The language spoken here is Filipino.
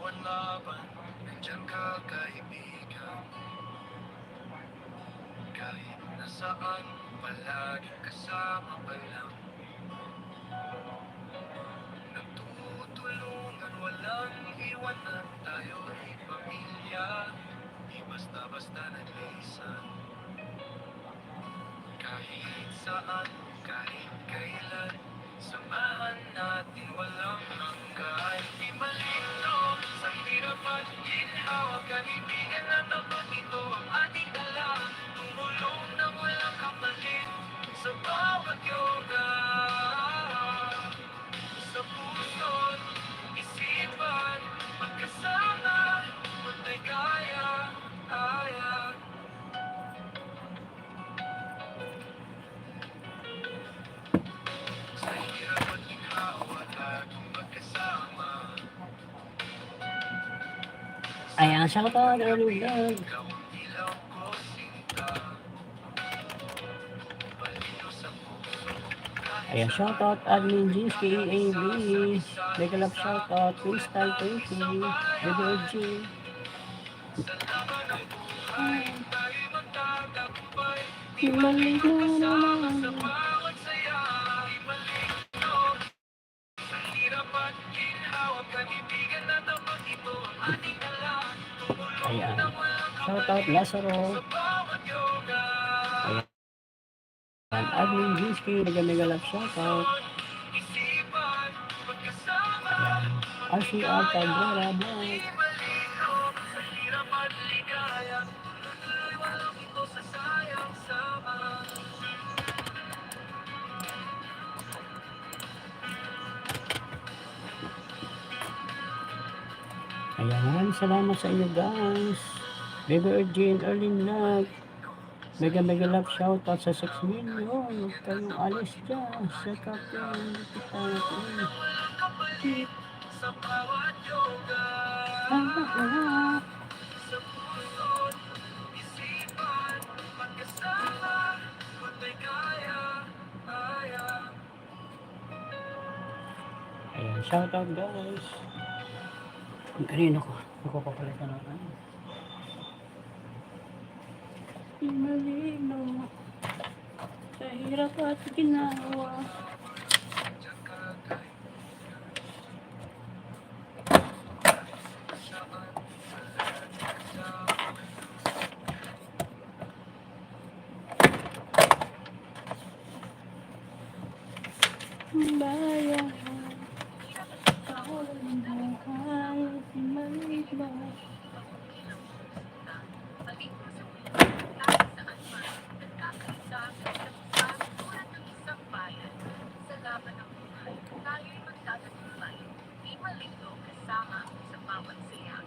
bawat laban, nandiyan ka kaibigan. Kahit nasaan, palaging kasama pa lang. Nagtutulungan, walang iwanan, tayo'y pamilya. Di basta-basta nag-iisan. Kahit saan, kahit kailan, samahan natin walang hanggan. Di malito sa hirap at ginhawa, kaibigan at tapat, ito ang ating dala. Tumulong na walang kapalit sa bawat yoga. Sa puso't isipan, magkasama, matay kaya. Sa hirap at ginhawa, laging magkasama. Ayan, shoutout early vlog. Ikaw ang ilaw ko, sinta. Palino sa puso. Ayan, shoutout admin GSK AB. Mega love shoutout Crystal 20. Bevergy. Sa laban ng buhay, tayo'y magtatagumpay. Di malito Kasama naman. sa bawat saya. Di malito sa hirap at ginhawa, kaibigan na tapat, ito ang ating dala. Tumulong Ayan, na walang shoutout Lazaro. sa bawat yoga. Ayan, admin GSK. Mega love shoutout. Isipan, magkasama. Ayan, RCR Cabrera Vlog. Malino sa hirap at ligaya. Tuloy walang ito sa sayang sama. Ayan, maraming salamat sa inyo guys. Baby Eugene, Erlyn Vlog. Mega love shoutout sa 6 million. Huwag kayong alis dyan sa captain. Kita natin. Walang kapalit sa bawat yoga. Sa puso't isipan, magkasama, matay kaya. Ayan, shoutout guys. Ang kanino ko. Nakapapalitan ng ano. Di malino sa hirap at ginawa. Bayan taon na kahit di malino. Sa laban ng buhay, tayo'y magtatagumpay. Di malito kasama sa bawat saya.